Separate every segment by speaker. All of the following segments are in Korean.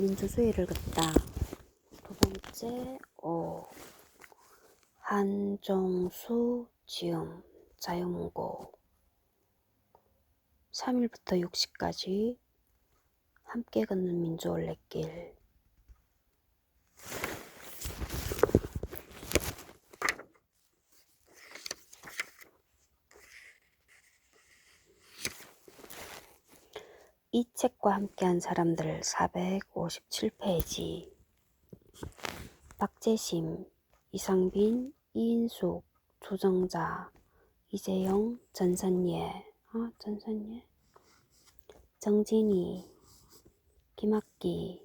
Speaker 1: 민주주의를 긋다. 두 번째, 한정수 지음 자유문고 3일부터 60까지 함께 걷는 민주올레길. 이 책과 함께한 사람들 457페이지. 박재심, 이상빈, 이인숙, 조정자, 이재영, 전선예, 정진희, 김학기,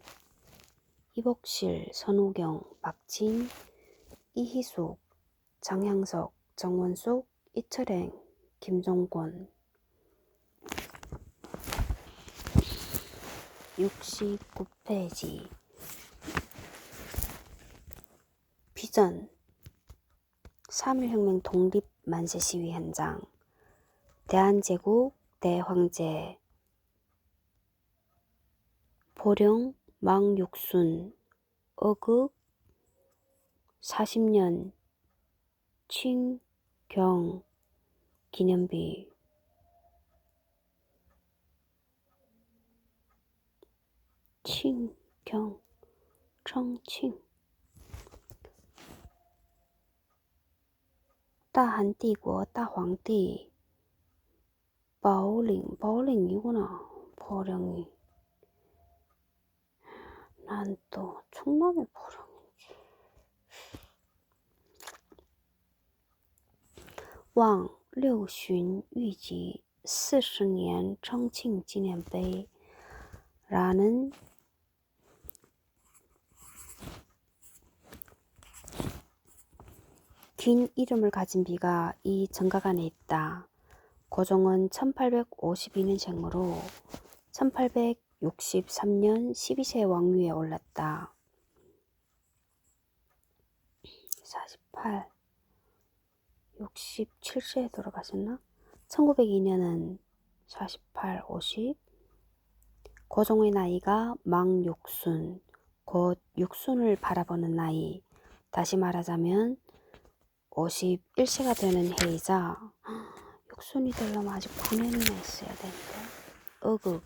Speaker 1: 이복실, 선우경, 박진, 이희숙, 장향석, 정원숙, 이철행, 김종권. 69페이지. 비전 3.1혁명 독립 만세 시위 현장. 대한제국 대황제 보령 망육순 어극 40년 칭경 기념비. 칭경 청칭 다한帝国 大皇帝 保岭이구나. 보령이 난 또 충남의 보령이지. 왕六旬预集40年 청칭 기념碑라는 긴 이름을 가진 비가 이 정각안에 있다. 고종은 1852년생으로 1863년 12세 왕위에 올랐다. 48, 67세에 돌아가셨나? 1902년은 48, 50. 고종의 나이가 망육순, 곧 육순을 바라보는 나이. 다시 말하자면 51세가 되는 해이자 육순이 되려면 아직 9년이나 있어야 되는데. 어극,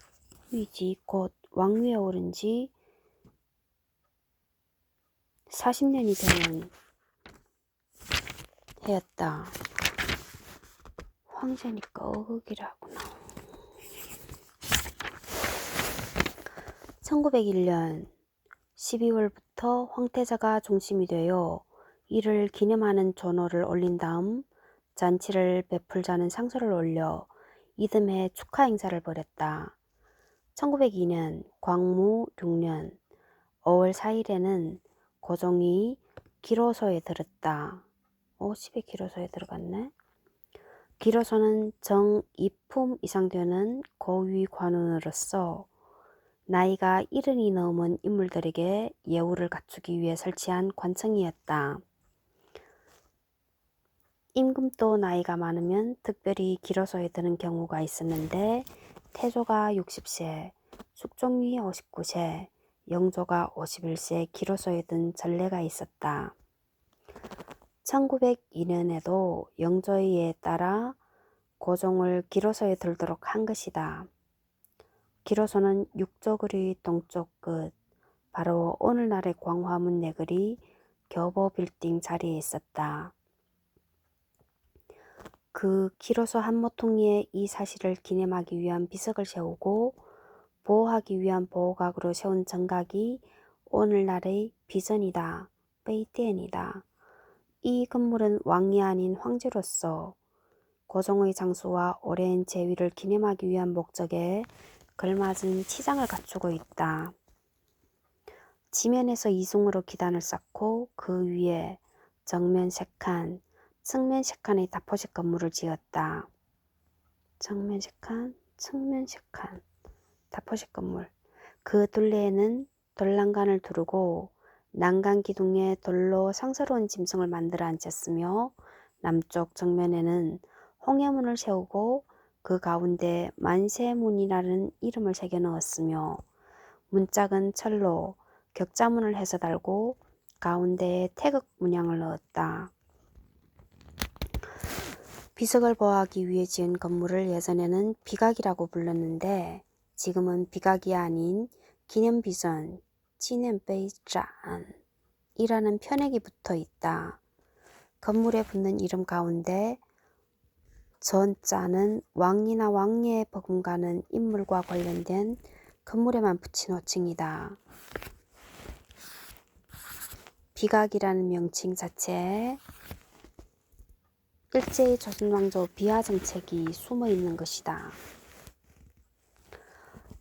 Speaker 1: 위지, 곧 왕위에 오른 지 40년이 되는 해였다. 황제니까 어극이라 하구나. 1901년 12월부터 황태자가 중심이 되어 이를 기념하는 전호를 올린 다음 잔치를 베풀자는 상소를 올려 이듬해 축하 행사를 벌였다. 1902년 광무 6년 5월 4일에는 고종이 기로소에 들었다. 10에 기로소에 들어갔네. 기로소는 정 2품 이상 되는 고위 관원으로서 나이가 70이 넘은 인물들에게 예우를 갖추기 위해 설치한 관청이었다. 임금도 나이가 많으면 특별히 기로소에 드는 경우가 있었는데 태조가 60세, 숙종이 59세, 영조가 51세 기로소에 든 전례가 있었다. 1902년에도 영조의 예에 따라 고종을 기로소에 들도록 한 것이다. 기로소는 육조거리 동쪽 끝, 바로 오늘날의 광화문 내거리 교보 빌딩 자리에 있었다. 그 기로소 한 모퉁이에 이 사실을 기념하기 위한 비석을 세우고 보호하기 위한 보호각으로 세운 정각이 오늘날의 비전이다. 베이티엔이다. 이 건물은 왕이 아닌 황제로서 고종의 장수와 오랜 재위를 기념하기 위한 목적에 걸맞은 치장을 갖추고 있다. 지면에서 이중으로 기단을 쌓고 그 위에 정면 3칸, 측면 3칸의 다포식 건물을 지었다. 정면 3칸, 측면 3칸, 다포식 건물. 그 둘레에는 돌랑간을 두르고 난간 기둥에 돌로 상스러운 짐승을 만들어 앉혔으며 남쪽 정면에는 홍해문을 세우고 그 가운데 만세문이라는 이름을 새겨 넣었으며 문짝은 철로 격자문을 해서 달고 가운데에 태극 문양을 넣었다. 비석을 보호하기 위해 지은 건물을 예전에는 비각이라고 불렀는데 지금은 비각이 아닌 기념비전, 지념베이잔이라는 편액이 붙어 있다. 건물에 붙는 이름 가운데 전자는 왕이나 왕녀에 버금가는 인물과 관련된 건물에만 붙인 호칭이다. 비각이라는 명칭 자체에 일제의 조선왕조 비하 정책이 숨어 있는 것이다.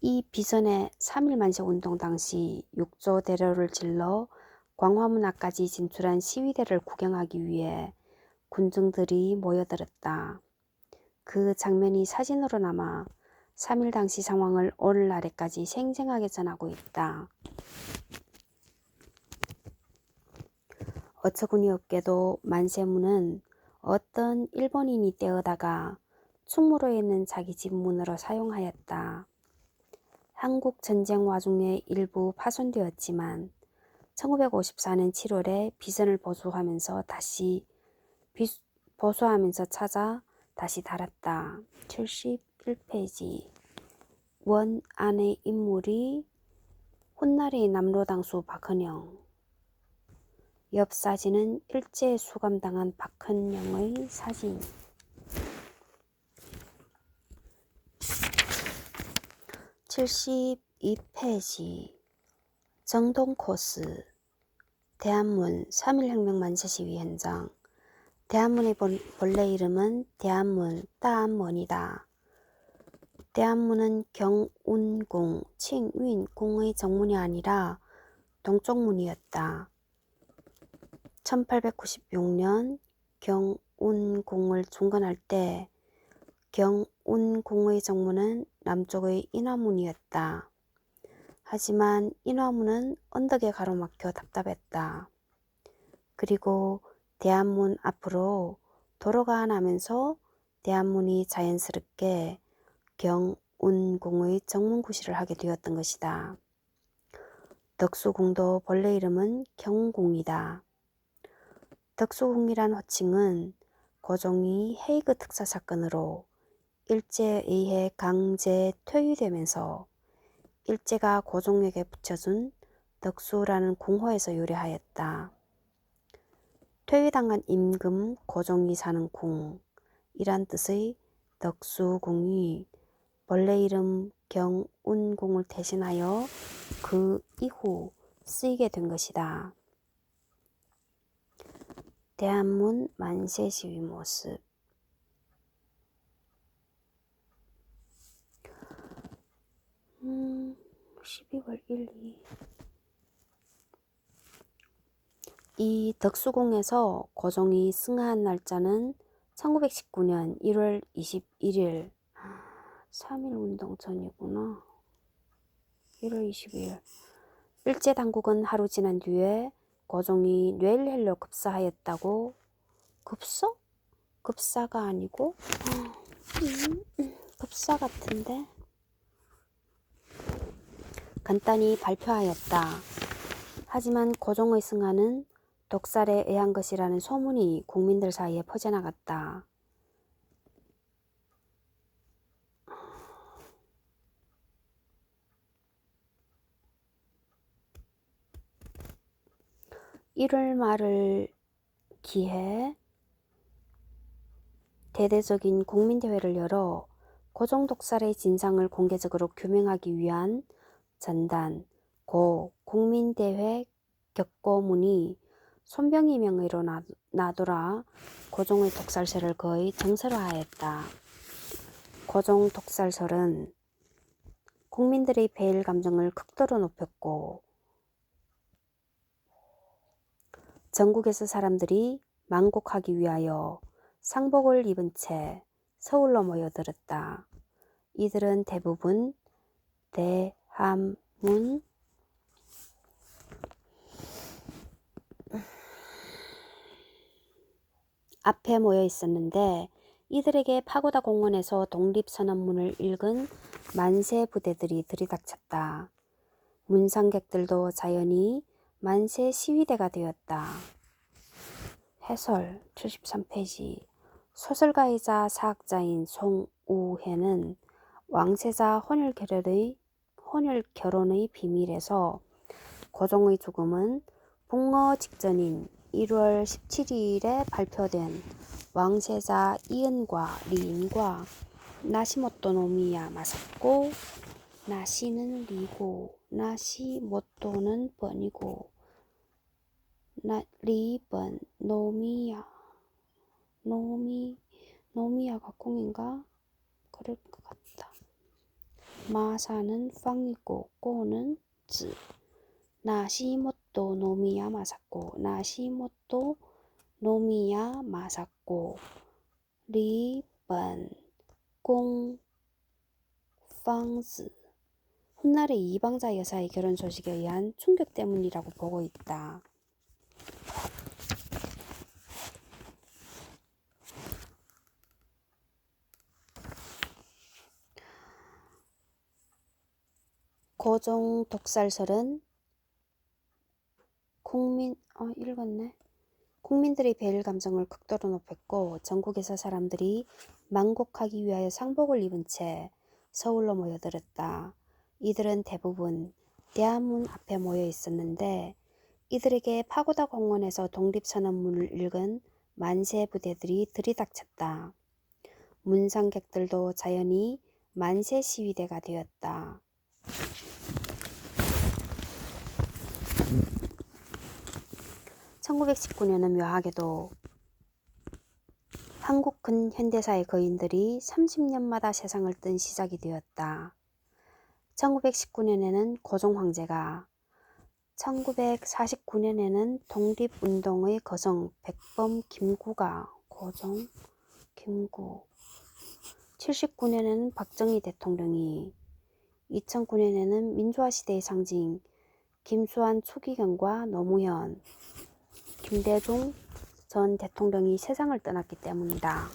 Speaker 1: 이 비전의 3.1 만세운동 당시 육조 대로를 질러 광화문 앞까지 진출한 시위대를 구경하기 위해 군중들이 모여들었다. 그 장면이 사진으로 남아 3.1 당시 상황을 오늘날에까지 생생하게 전하고 있다. 어처구니 없게도 만세문은 어떤 일본인이 떼어다가 충무로에 있는 자기 집 문으로 사용하였다. 한국 전쟁 와중에 일부 파손되었지만 1954년 7월에 비전을 보수하면서 찾아 다시 달았다. 71페이지. 원 안의 인물이 훗날의 남로당수 박헌영. 옆 사진은 일제에 수감당한 박헌영의 사진. 72페이지. 정동 코스. 대한문 3.1혁명 만세시위 현장. 대한문의 본래 이름은 대한문 따안문이다. 대한문은 경운궁, 칭윈궁의 정문이 아니라 동쪽문이었다. 1896년 경운궁을 중건할 때 경운궁의 정문은 남쪽의 인화문이었다. 하지만 인화문은 언덕에 가로막혀 답답했다. 그리고 대한문 앞으로 도로가 나면서 대한문이 자연스럽게 경운궁의 정문구실을 하게 되었던 것이다. 덕수궁도 본래 이름은 경궁이다. 덕수궁이란 호칭은 고종이 헤이그 특사 사건으로 일제에 의해 강제 퇴위되면서 일제가 고종에게 붙여준 덕수라는 궁호에서 유래하였다. 퇴위당한 임금 고종이 사는 궁이란 뜻의 덕수궁이 본래 이름 경운궁을 대신하여 그 이후 쓰이게 된 것이다. 대한문 만세 시위 모습. 음, 12월 1, 2. 이 덕수궁에서 고종이 승하한 날짜는 1919년 1월 21일 3.1운동 전이구나. 1월 22일. 일제당국은 하루 지난 뒤에 고종이 뇌를 헬로 급사하였다고. 급사? 급사가 아니고 급사 같은데 간단히 발표하였다. 하지만 고종의 승하는 독살에 의한 것이라는 소문이 국민들 사이에 퍼져나갔다. (1월) 말을 기해 대대적인 국민대회를 열어 고종 독살의 진상을 공개적으로 규명하기 위한 전단 고 국민대회 격고문이 손병희 명의로 나돌아 고종의 독살설을 거의 정설화하였다. 고종 독살설은 국민들의 배일 감정을 극도로 높였고 전국에서 사람들이 만곡하기 위하여 상복을 입은 채 서울로 모여들었다. 이들은 대부분 대한문 앞에 모여 있었는데 이들에게 파고다 공원에서 독립선언문을 읽은 만세 부대들이 들이닥쳤다. 문상객들도 자연히 만세 시위대가 되었다. 해설 73페이지. 소설가이자 사학자인 송우회는 왕세자 혼혈결혼의 비밀에서 고종의 죽음은 복거 직전인 1월 17일에 발표된 왕세자 이은과 리인과 나시모토 노미야 마사코, 나시는 리고 나시모토는 번이고 리번 노미야가 콩인가? 그럴 것 같다. 마사는 빵이고 꼬는 즈. 나시모토 노미야 마사코, 나시모토 노미야 마사코, 리번 공 빵즈. 훗날의 이방자 여사의 결혼 소식에 의한 충격 때문이라고 보고 있다. 고종 독살설은 국민들의 배일 감정을 극도로 높였고 전국에서 사람들이 만곡하기 위하여 상복을 입은 채 서울로 모여들었다. 이들은 대부분 대한문 앞에 모여 있었는데 이들에게 파고다 공원에서 독립선언문을 읽은 만세 부대들이 들이닥쳤다. 문상객들도 자연히 만세 시위대가 되었다. (1919년은) 묘하게도 한국 근현대사의 거인들이 30년마다 세상을 뜬 시작이 되었다. 1919년에는 고종 황제가, 1949년에는 독립운동의 거성 백범 김구가, 고종 김구, 79년에는 박정희 대통령이, 2009년에는 민주화시대의 상징 김수환 추기경과 노무현, 김대중 전 대통령이 세상을 떠났기 때문이다.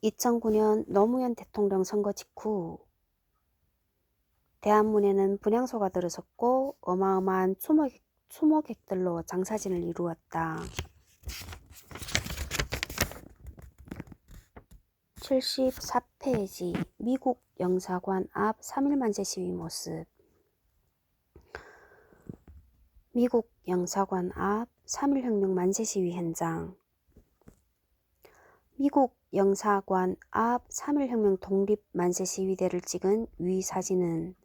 Speaker 1: 2009년 노무현 대통령 선거 직후 대한문에는 분향소가 들어섰고 어마어마한 추모객들로 장사진을 이루었다. 74페이지. 미국 영사관 앞 3.1 만세 시위 모습. 미국 영사관 앞 3.1혁명 만세 시위 현장. 미국 영사관 앞 3.1혁명 독립 만세 시위대를 찍은 위 사진은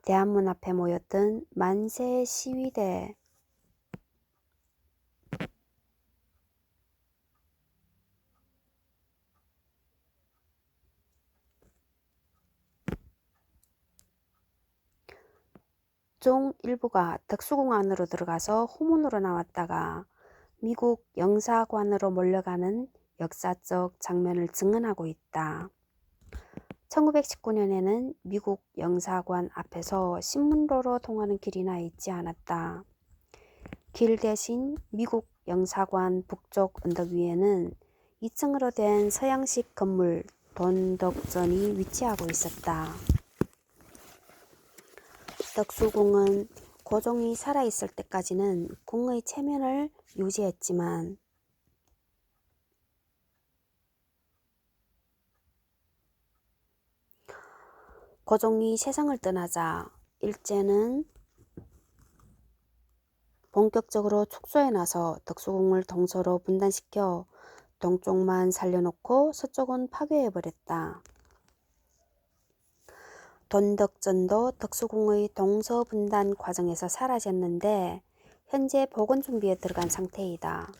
Speaker 1: 대한문 앞에 모였던 만세 시위대 중 일부가 덕수궁 안으로 들어가서 후문으로 나왔다가 미국 영사관으로 몰려가는 역사적 장면을 증언하고 있다. 1919년에는 미국 영사관 앞에서 신문로로 통하는 길이 나 있지 않았다. 길 대신 미국 영사관 북쪽 언덕 위에는 2층으로 된 서양식 건물 돈덕전이 위치하고 있었다. 덕수궁은 고종이 살아있을 때까지는 궁의 체면을 유지했지만 고종이 세상을 떠나자 일제는 본격적으로 축소해 나서 덕수궁을 동서로 분단시켜 동쪽만 살려놓고 서쪽은 파괴해버렸다. 돈덕전도 덕수궁의 동서분단 과정에서 사라졌는데 현재 복원 준비에 들어간 상태이다.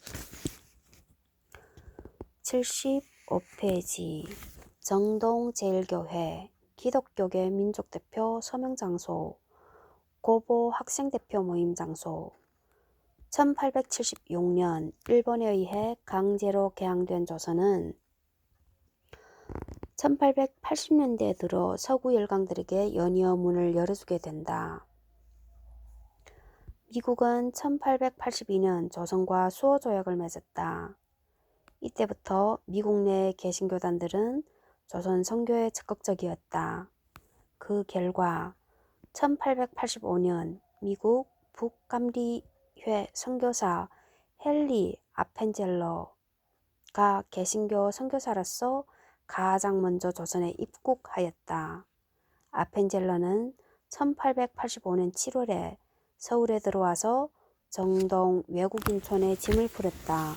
Speaker 1: 75페이지. 정동제일교회 기독교계 민족대표 서명장소 고보 학생대표 모임 장소 1876년 일본에 의해 강제로 개항된 조선은 1880년대에 들어 서구 열강들에게 연이어 문을 열어주게 된다. 미국은 1882년 조선과 수호조약을 맺었다. 이때부터 미국 내 개신교단들은 조선 선교에 적극적이었다. 그 결과 1885년 미국 북감리회 선교사 헨리 아펜젤러가 개신교 선교사로서 가장 먼저 조선에 입국하였다. 아펜젤러는 1885년 7월에 서울에 들어와서 정동 외국인촌에 짐을 풀었다.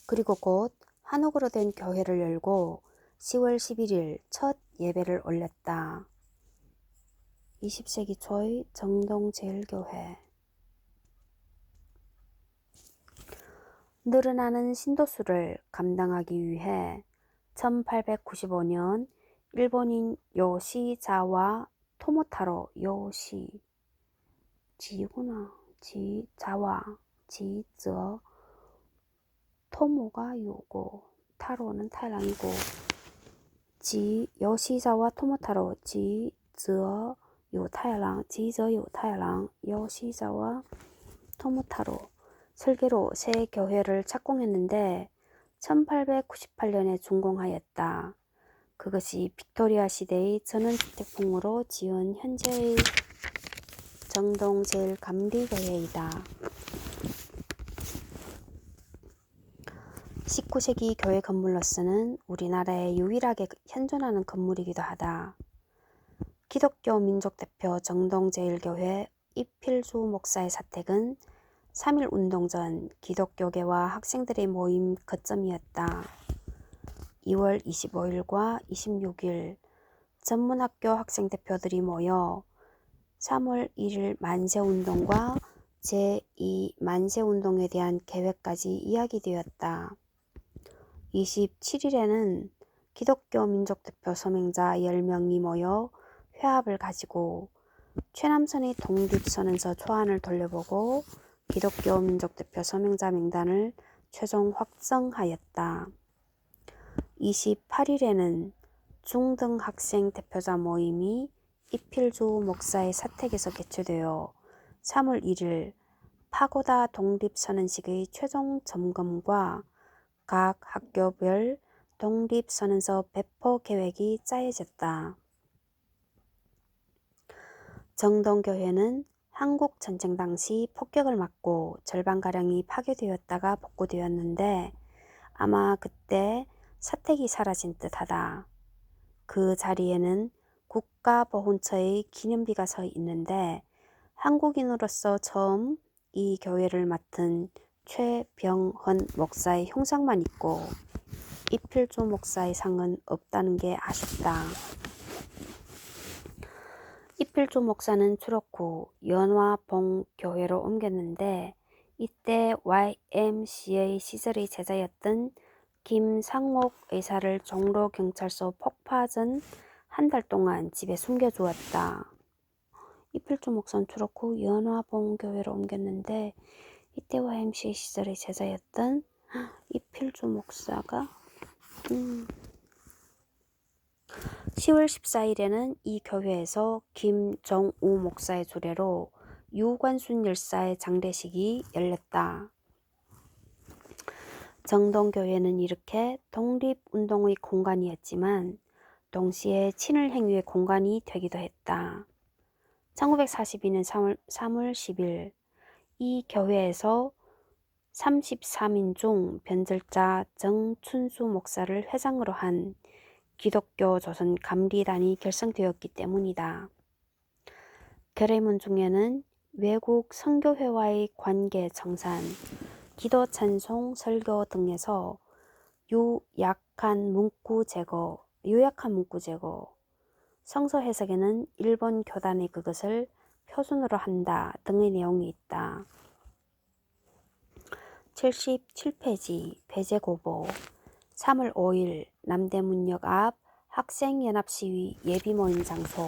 Speaker 1: 그리고 곧 한옥으로 된 교회를 열고 10월 11일 첫 예배를 올렸다. 20세기 초의 정동제일교회. 늘어나는 신도수를 감당하기 위해 1895년 일본인 요시자와 토모타로 지구나 지저 토모가 요고 타로는 타이랑이고 요시자와 토모타로 지저 요타이랑 요시자와 토모타로 설계로 새 교회를 착공했는데 1898년에 준공하였다. 그것이 빅토리아 시대의 전원주택풍으로 지은 현재의 정동제일감리교회이다. 19세기 교회 건물로서는 우리나라에 유일하게 현존하는 건물이기도 하다. 기독교 민족대표 정동제일교회 이필주 목사의 사택은 3.1 운동 전 기독교계와 학생들의 모임 거점이었다. 2월 25일과 26일 전문학교 학생 대표들이 모여 3월 1일 만세운동과 제2 만세운동에 대한 계획까지 이야기되었다. 27일에는 기독교 민족대표 서명자 10명이 모여 회합을 가지고 최남선의 독립선언서 초안을 돌려보고 기독교 민족대표 서명자 명단을 최종 확정하였다. 28일에는 중등학생 대표자 모임이 이필주 목사의 사택에서 개최되어 3월 1일 파고다 독립선언식의 최종 점검과 각 학교별 독립선언서 배포 계획이 짜여졌다. 정동교회는 한국전쟁 당시 폭격을 맞고 절반가량이 파괴되었다가 복구되었는데 아마 그때 사택이 사라진 듯하다. 그 자리에는 국가보훈처의 기념비가 서 있는데 한국인으로서 처음 이 교회를 맡은 최병헌 목사의 형상만 있고 이필주 목사의 상은 없다는 게 아쉽다. 이필주 목사는 졸업 후 연화봉교회로 옮겼는데 이때 YMCA 시절의 제자였던 김상옥 의사를 종로경찰서 폭파 전 한 달 동안 집에 숨겨주었다. 이필주 목사는 졸업 후 연화봉교회로 옮겼는데 이때 YMCA 시절의 제자였던 이필주 목사가 10월 14일에는 이 교회에서 김정우 목사의 주례로 유관순 열사의 장례식이 열렸다. 정동교회는 이렇게 독립운동의 공간이었지만 동시에 친일행위의 공간이 되기도 했다. 1942년 3월 10일 이 교회에서 33인 중 변절자 정춘수 목사를 회장으로 한 기독교 조선 감리단이 결성되었기 때문이다. 결의문 중에는 외국 선교회와의 관계 정산, 기도 찬송, 설교 등에서 요약한 문구 제거, 성서 해석에는 일본 교단이 그것을 표준으로 한다 등의 내용이 있다. 77페이지 배제고보 3월 5일 남대문역 앞 학생연합시위 예비모임 장소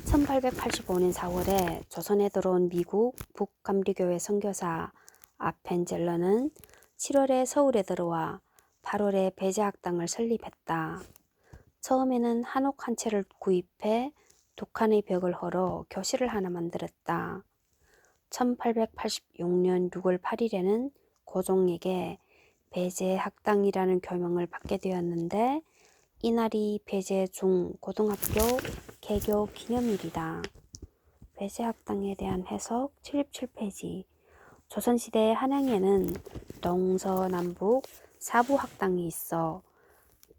Speaker 1: 1885년 4월에 조선에 들어온 미국 북감리교회 선교사 아펜젤러는 7월에 서울에 들어와 8월에 배제학당을 설립했다. 처음에는 한옥 한 채를 구입해 두 칸의 벽을 헐어 교실을 하나 만들었다. 1886년 6월 8일에는 고종에게 배제학당이라는 교명을 받게 되었는데 이날이 배제중고등학교 개교 기념일이다. 배제학당에 대한 해석 77페이지. 조선시대 한양에는 동서남북 사부학당이 있어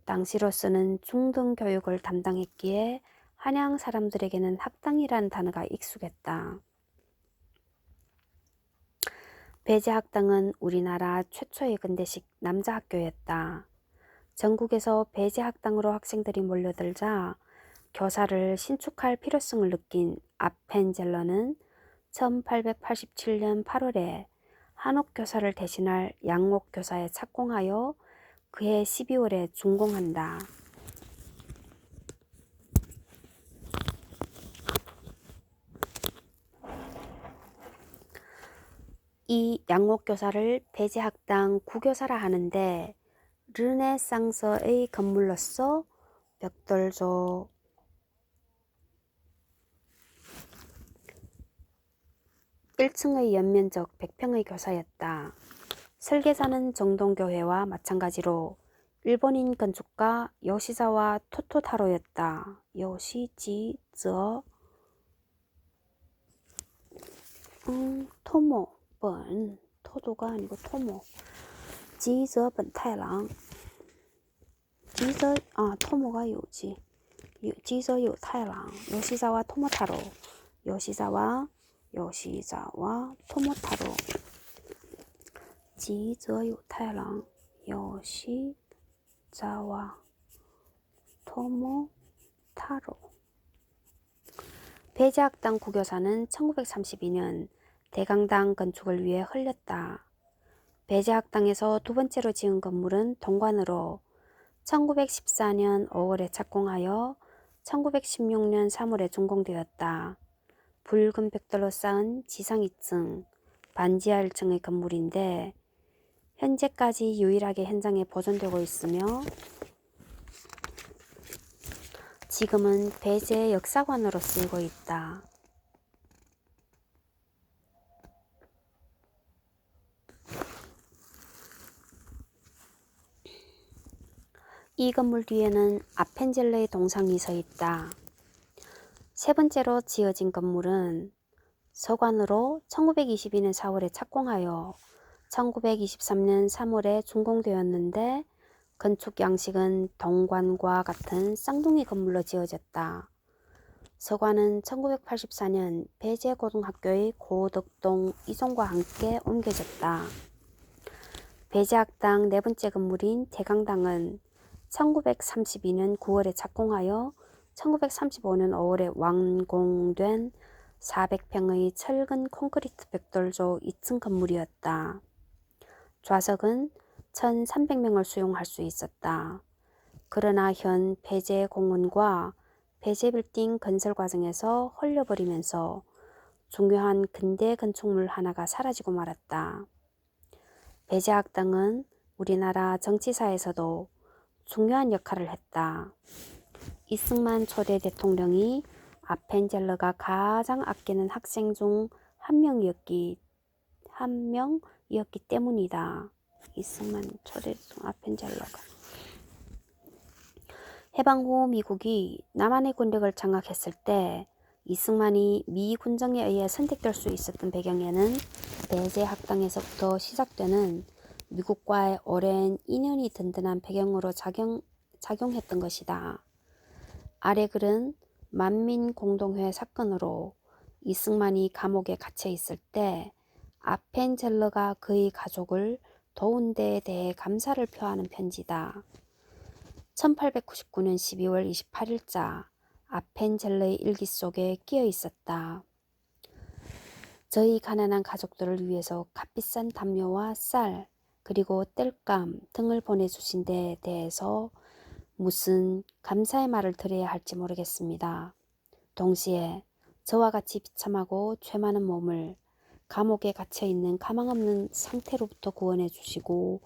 Speaker 1: 당시로서는 중등 교육을 담당했기에 한양 사람들에게는 학당이란 단어가 익숙했다. 배제학당은 우리나라 최초의 근대식 남자학교였다. 전국에서 배제학당으로 학생들이 몰려들자 교사를 신축할 필요성을 느낀 아펜젤러는 1887년 8월에 한옥교사를 대신할 양옥교사에 착공하여 그해 12월에 준공한다. 이 양옥교사를 배제학당 구교사라 하는데 르네상스의 건물로서 벽돌조 1층의 연면적 100평의 교사였다. 설계사는 정동교회와 마찬가지로 일본인 건축가 요시자와 토토타로였다. 요시지저 토모 번 토도가 아니고 토모 지저 번타이랑 지저 토모가 요지 지저 요타이랑 요시자와 토모타로 요시자와 토모타로 지저 요타이랑 요시자와 토모타로. 배제학당 구교사는 1932년 대강당 건축을 위해 흘렸다. 배제학당에서 두 번째로 지은 건물은 동관으로 1914년 5월에 착공하여 1916년 3월에 준공되었다. 붉은 벽돌로 쌓은 지상 2층, 반지하 1층의 건물인데 현재까지 유일하게 현장에 보존되고 있으며 지금은 배제 역사관으로 쓰이고 있다. 이 건물 뒤에는 아펜젤러의 동상이 서 있다. 세 번째로 지어진 건물은 서관으로 1922년 4월에 착공하여 1923년 3월에 준공되었는데 건축 양식은 동관과 같은 쌍둥이 건물로 지어졌다. 서관은 1984년 배제고등학교의 고덕동 이송과 함께 옮겨졌다. 배제학당 네 번째 건물인 대강당은 1932년 9월에 착공하여 1935년 5월에 완공된 400평의 철근 콘크리트 벽돌조 2층 건물이었다. 좌석은 1,300명을 수용할 수 있었다. 그러나 현 배제공원과 배제빌딩 건설 과정에서 헐려버리면서 중요한 근대 건축물 하나가 사라지고 말았다. 배제학당은 우리나라 정치사에서도 중요한 역할을 했다. 이승만 초대 대통령이 아펜젤러가 가장 아끼는 학생 중 한 명이었기 때문이다. 이승만 초대 대통령 아펜젤러가 해방 후 미국이 남한의 권력을 장악했을 때 이승만이 미 군정에 의해 선택될 수 있었던 배경에는 배제학당에서부터 시작되는 미국과의 오랜 인연이 든든한 배경으로 작용했던 것이다. 아래 글은 만민공동회 사건으로 이승만이 감옥에 갇혀 있을 때 아펜젤러가 그의 가족을 도운 데에 대해 감사를 표하는 편지다. 1899년 12월 28일자 아펜젤러의 일기 속에 끼어 있었다. 저희 가난한 가족들을 위해서 값비싼 담요와 쌀 그리고 땔감 등을 보내주신 데에 대해서 무슨 감사의 말을 드려야 할지 모르겠습니다. 동시에 저와 같이 비참하고 죄 많은 몸을 감옥에 갇혀있는 가망없는 상태로부터 구원해 주시고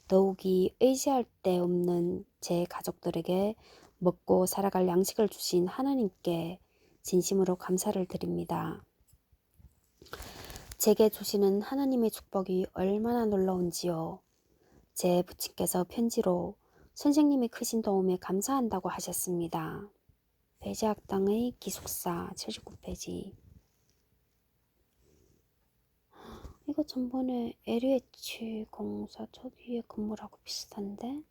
Speaker 1: 더욱이 의지할 데 없는 제 가족들에게 먹고 살아갈 양식을 주신 하나님께 진심으로 감사를 드립니다. 제게 주시는 하나님의 축복이 얼마나 놀라운지요. 제 부친께서 편지로 선생님의 크신 도움에 감사한다고 하셨습니다. 배제학당의 기숙사 79페이지. 이거 전번에 LH 공사 저기에 건물하고 비슷한데?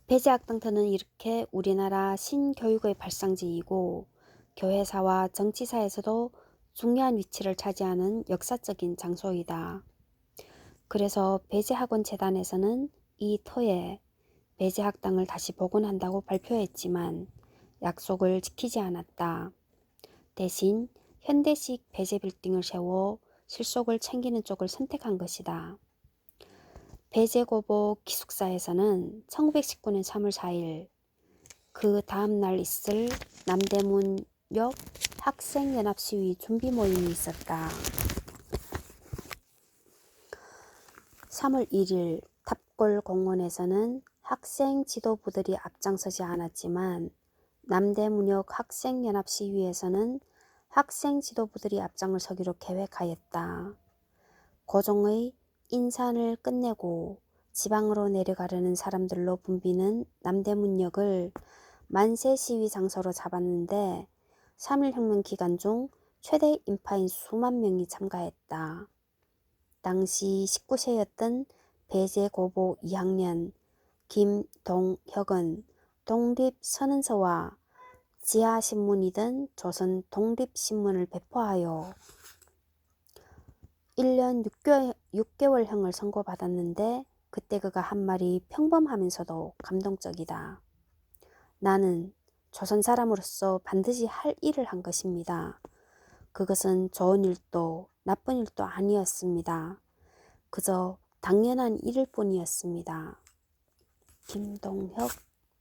Speaker 1: 배제학당터는 이렇게 우리나라 신교육의 발상지이고 교회사와 정치사에서도 중요한 위치를 차지하는 역사적인 장소이다. 그래서 배제학원재단에서는 이 터에 배제학당을 다시 복원한다고 발표했지만 약속을 지키지 않았다. 대신 현대식 배제 빌딩을 세워 실속을 챙기는 쪽을 선택한 것이다. 배제고보 기숙사에서는 1919년 3월 4일 그 다음 날 있을 남대문역 학생연합 시위 준비 모임이 있었다. 3월 1일 탑골공원에서는 학생 지도부들이 앞장서지 않았지만 남대문역 학생연합 시위에서는 학생 지도부들이 앞장을 서기로 계획하였다. 고종의 인산을 끝내고 지방으로 내려가려는 사람들로 붐비는 남대문역을 만세 시위 장소로 잡았는데 3.1혁명 기간 중 최대 인파인 수만 명이 참가했다. 당시 19세였던 배제고보 2학년 김동혁은 독립선언서와 지하신문이던 조선 독립신문을 배포하여 1년 6개월형을 선고받았는데 그때 그가 한 말이 평범하면서도 감동적이다. 나는 조선 사람으로서 반드시 할 일을 한 것입니다. 그것은 좋은 일도 나쁜 일도 아니었습니다. 그저 당연한 일일 뿐이었습니다. 김동혁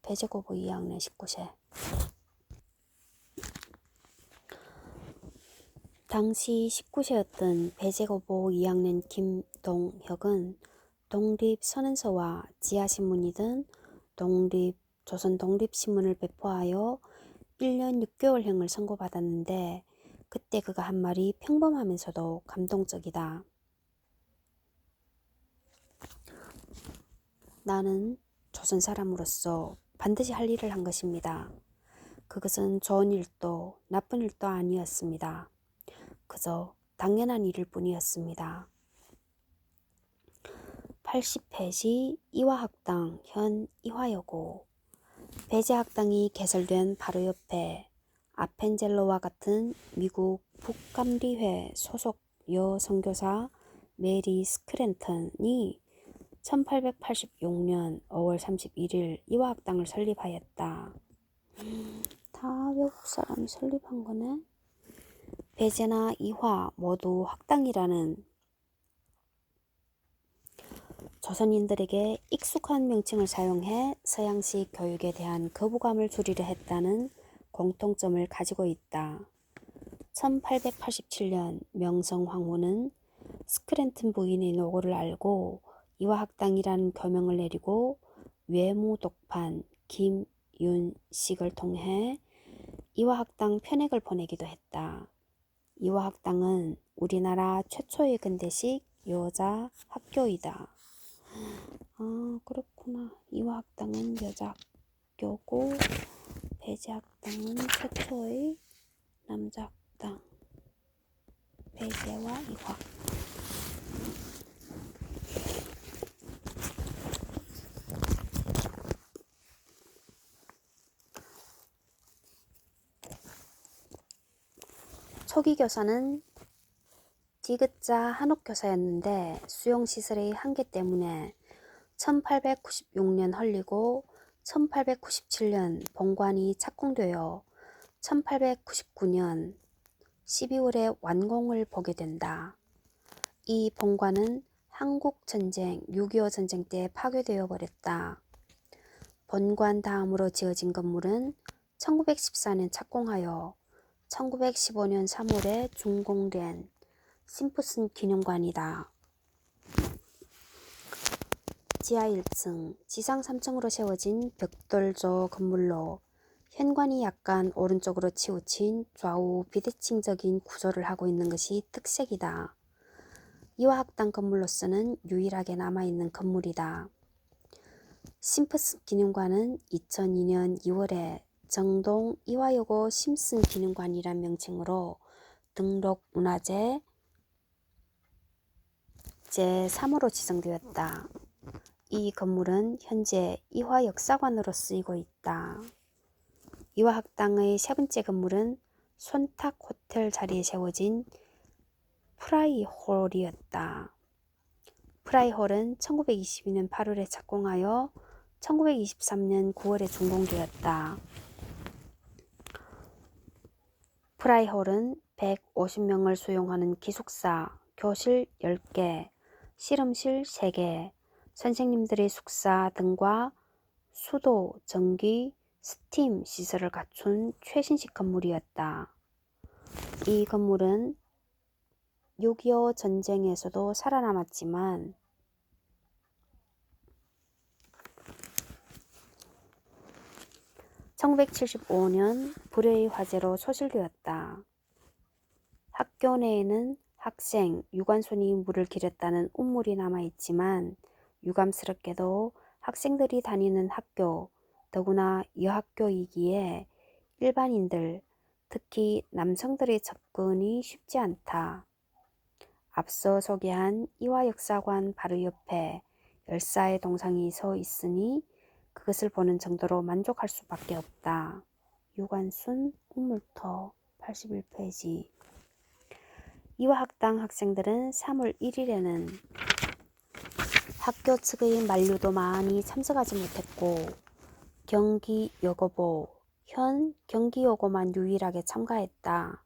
Speaker 1: 배제고보 2학년 19세. 당시 19세였던 배제고보 2학년 김동혁은 독립선언서와 지하신문이든 조선 독립신문을 배포하여 1년 6개월형을 선고받았는데 그때 그가 한 말이 평범하면서도 감동적이다. 나는 조선 사람으로서 반드시 할 일을 한 것입니다. 그것은 좋은 일도 나쁜 일도 아니었습니다. 그저 당연한 일일 뿐이었습니다. 80페이지 이화학당 현 이화여고. 배제학당이 개설된 바로 옆에 아펜젤로와 같은 미국 북감리회 소속 여선교사 메리 스크랜턴이 1886년 5월 31일 이화학당을 설립하였다. 다 외국 사람이 설립한 거네. 배제나 이화 모두 학당이라는 조선인들에게 익숙한 명칭을 사용해 서양식 교육에 대한 거부감을 줄이려 했다는 공통점을 가지고 있다. 1887년 명성 황후는 스크랜튼 부인의 노고를 알고 이화학당이라는 교명을 내리고 외무 독판 김윤식을 통해 이화학당 편액을 보내기도 했다. 이화학당은 우리나라 최초의 근대식 여자 학교이다. 아, 그렇구나. 이화학당은 여자 학교고 배제학당은 최초의 남자 학당. 배제와 이화. 초기 교사는 디귿자 한옥교사였는데 수용시설의 한계 때문에 1896년 헐리고 1897년 본관이 착공되어 1899년 12월에 완공을 보게 된다. 이 본관은 한국전쟁 6.25 전쟁 때 파괴되어 버렸다. 본관 다음으로 지어진 건물은 1914년 착공하여 1915년 3월에 준공된 심프슨 기념관이다. 지하 1층, 지상 3층으로 세워진 벽돌조 건물로 현관이 약간 오른쪽으로 치우친 좌우 비대칭적인 구조를 하고 있는 것이 특색이다. 이화학당 건물로서는 유일하게 남아있는 건물이다. 심프슨 기념관은 2002년 2월에 정동 이화여고 심슨 기념관이란 명칭으로 등록 문화재 제3호로 지정되었다. 이 건물은 현재 이화역사관으로 쓰이고 있다. 이화학당의 세 번째 건물은 손탁 호텔 자리에 세워진 프라이홀이었다. 프라이홀은 1922년 8월에 착공하여 1923년 9월에 준공되었다. 프라이홀은 150명을 수용하는 기숙사, 교실 10개, 실험실 3개, 선생님들의 숙사 등과 수도, 전기, 스팀 시설을 갖춘 최신식 건물이었다. 이 건물은 6.25 전쟁에서도 살아남았지만 1975년 불의의 화재로 소실되었다. 학교 내에는 학생, 유관순이 물을 기렸다는 운물이 남아있지만 유감스럽게도 학생들이 다니는 학교, 더구나 여학교이기에 일반인들, 특히 남성들의 접근이 쉽지 않다. 앞서 소개한 이화역사관 바로 옆에 열사의 동상이 서 있으니 그것을 보는 정도로 만족할 수밖에 없다. 유관순 운물터 81페이지. 이화학당 학생들은 3월 1일에는 학교 측의 만류도 많이 참석하지 못했고 경기여고보, 현 경기여고만 유일하게 참가했다.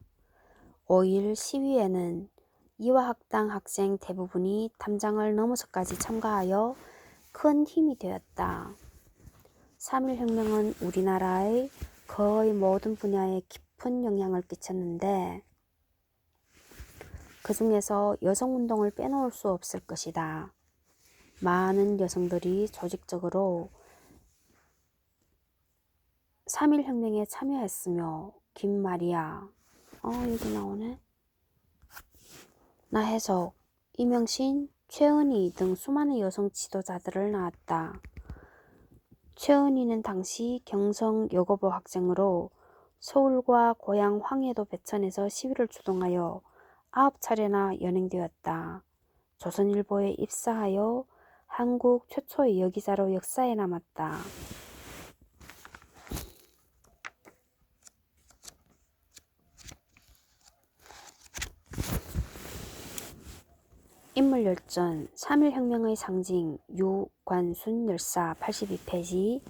Speaker 1: 5일 시위에는 이화학당 학생 대부분이 담장을 넘어서까지 참가하여 큰 힘이 되었다. 3.1혁명은 우리나라의 거의 모든 분야에 깊은 영향을 끼쳤는데 그 중에서 여성운동을 빼놓을 수 없을 것이다. 많은 여성들이 조직적으로 3.1혁명에 참여했으며 김마리아, 여기 나오네. 나혜석, 이명신, 최은희 등 수많은 여성 지도자들을 낳았다. 최은희는 당시 경성 여고부 학생으로 서울과 고향 황해도 배천에서 시위를 주동하여 9차례나 연행되었다. 조선일보에 입사하여 한국 최초의 여기자로 역사에 남았다. 인물열전 3.1혁명의 상징 유관순 열사 82페이지.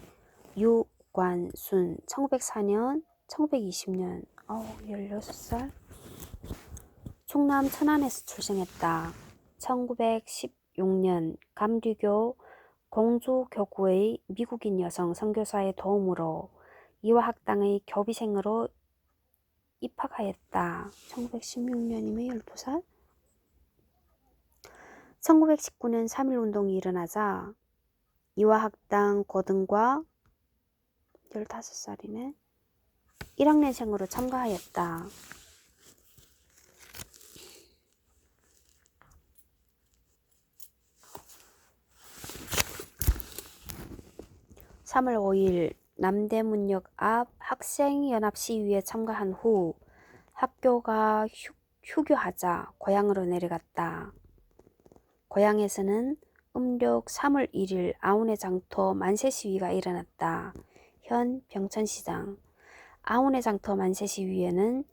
Speaker 1: 유관순 1904년 1920년 16살 충남 천안에서 출생했다. 1916년 감리교 공주교구의 미국인 여성 선교사의 도움으로 이화학당의 교비생으로 입학하였다. 1916년이면 12살? 1919년 3.1운동이 일어나자 이화학당 고등과 15살이네. 1학년생으로 참가하였다. (3월 5일) 남대문역 앞 학생연합 시위에 참가한 후 학교가 휴교하자 고향으로 내려갔다. 고향에서는 음력 3월 1일 아운의 장터 만세 시위가 일어났다. 현 병천시장. 아운의 장터 만세 시위에는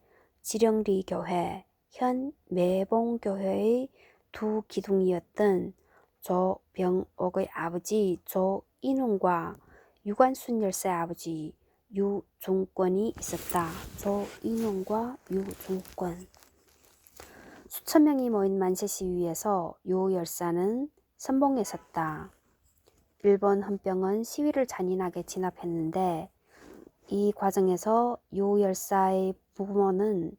Speaker 1: 지령리 교회, 현 매봉교회의 두 기둥이었던 조병옥의 아버지 조인웅과 유관순 열사의 아버지 유종권이 있었다. 조인웅과 유종권. 수천 명이 모인 만세 시위에서 유 열사는 선봉에 섰다. 일본 헌병은 시위를 잔인하게 진압했는데 이 과정에서 유 열사의 부모는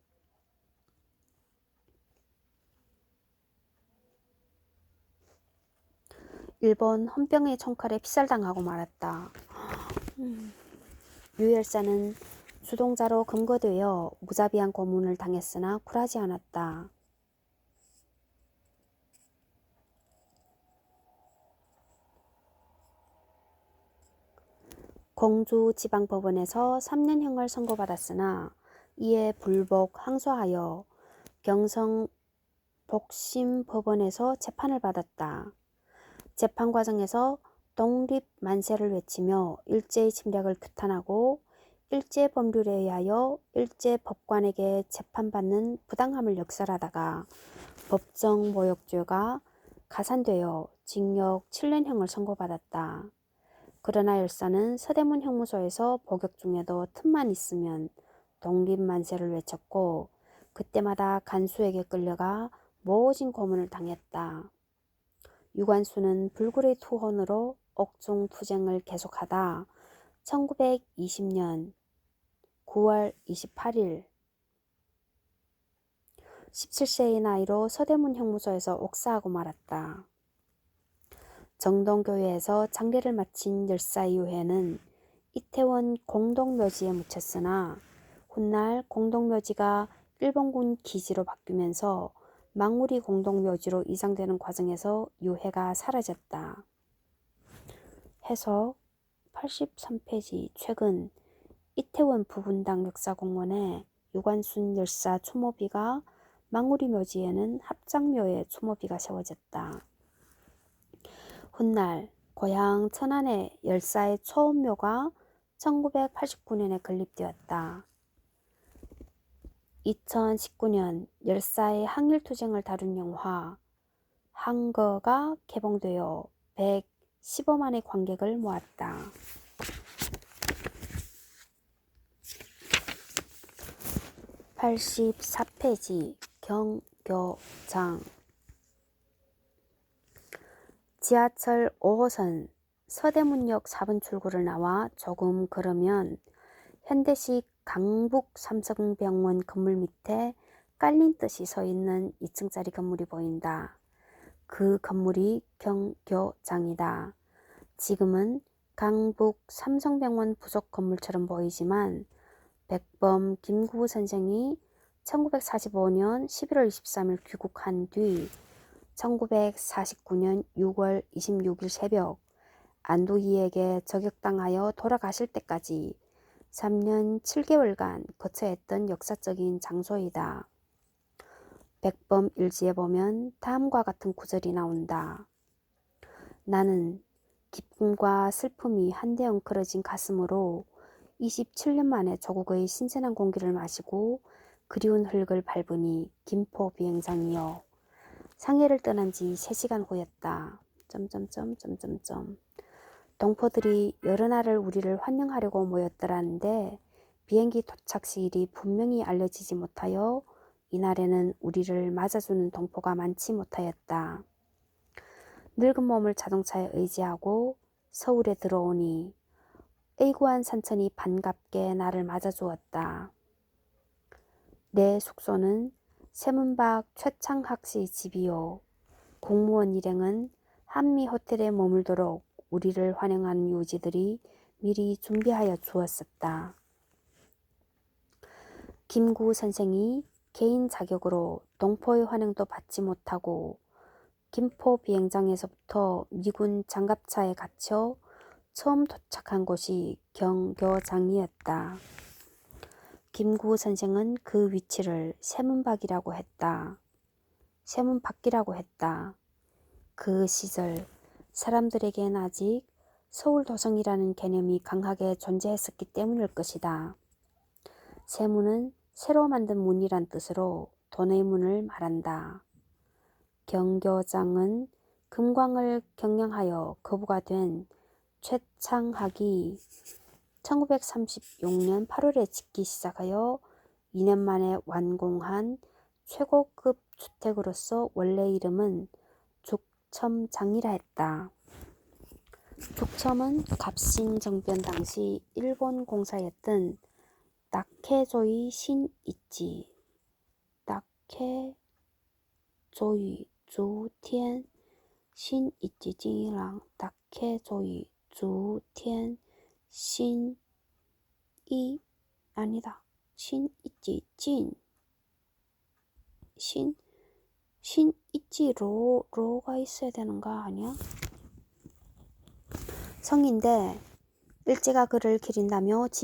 Speaker 1: 일본 헌병의 총칼에 피살당하고 말았다. 유 열사는 주동자로 검거되어 무자비한 고문을 당했으나 굴하지 않았다. 공주지방법원에서 3년형을 선고받았으나 이에 불복 항소하여 경성복심법원에서 재판을 받았다. 재판 과정에서 독립 만세를 외치며 일제의 침략을 규탄하고 일제 법률에 의하여 일제 법관에게 재판받는 부당함을 역설하다가 법정 모욕죄가 가산되어 징역 7년형을 선고받았다. 그러나 열사는 서대문 형무소에서 복역 중에도 틈만 있으면 독립 만세를 외쳤고 그때마다 간수에게 끌려가 모진 고문을 당했다. 유관수는 불굴의 투혼으로 옥중 투쟁을 계속하다 1920년 9월 28일 17세의 나이로 서대문 형무소에서 옥사하고 말았다. 정동교회에서 장례를 마친 열사 이후에는 이태원 공동묘지에 묻혔으나 훗날 공동묘지가 일본군 기지로 바뀌면서 망우리 공동묘지로 이장되는 과정에서 유해가 사라졌다. 해석 83페이지 최근 이태원 부분당 역사공원에 유관순 열사 추모비가 망우리 묘지에는 합장묘에 추모비가 세워졌다. 훗날 고향 천안의 열사의 초원묘가 1989년에 건립되었다. 2019년 열사의 항일투쟁을 다룬 영화 한거가 개봉되어 115만의 관객을 모았다. 84페이지 경교장 지하철 5호선 서대문역 4번 출구를 나와 조금 걸으면 현대식 강북 삼성병원 건물 밑에 깔린 듯이 서 있는 2층짜리 건물이 보인다. 그 건물이 경교장이다. 지금은 강북 삼성병원 부속 건물처럼 보이지만 백범 김구우 선생이 1945년 11월 23일 귀국한 뒤 1949년 6월 26일 새벽 안도희에게 저격당하여 돌아가실 때까지 3년 7개월간 거처했던 역사적인 장소이다. 백범 일지에 보면 다음과 같은 구절이 나온다. 나는 기쁨과 슬픔이 한데 엉클어진 가슴으로 27년 만에 조국의 신선한 공기를 마시고 그리운 흙을 밟으니 김포 비행장이요. 상해를 떠난 지 3시간 후였다. 동포들이 여러 날을 우리를 환영하려고 모였더라는데 비행기 도착 시일이 분명히 알려지지 못하여 이날에는 우리를 맞아주는 동포가 많지 못하였다. 늙은 몸을 자동차에 의지하고 서울에 들어오니 의구한 산천이 반갑게 나를 맞아주었다. 내 숙소는 세문박 최창학 씨 집이요. 공무원 일행은 한미 호텔에 머물도록 우리를 환영하는 요지들이 미리 준비하여 주었었다. 김구 선생이 개인 자격으로 동포의 환영도 받지 못하고 김포 비행장에서부터 미군 장갑차에 갇혀 처음 도착한 곳이 경교장이었다. 김구 선생은 그 위치를 세문박이라고 했다. 세문밖이라고 했다. 그 시절 사람들에겐 아직 서울 도성이라는 개념이 강하게 존재했었기 때문일 것이다. 세문은 새로 만든 문이란 뜻으로 돈의 문을 말한다. 경교장은 금광을 경영하여 거부가 된 최창학이 1936년 8월에 짓기 시작하여 2년 만에 완공한 최고급 주택으로서 원래 이름은 죽첨장이라 했다. 죽첨은 갑신정변 당시 일본 공사였던 나케조이 신이치, 나케조이 주텐 신이치 징이랑 나케조이 주텐 신이 아니다. 신이치 진 신이치 로가 있어야 되는 거 아니야? 성인데 일제가 그를 기린다며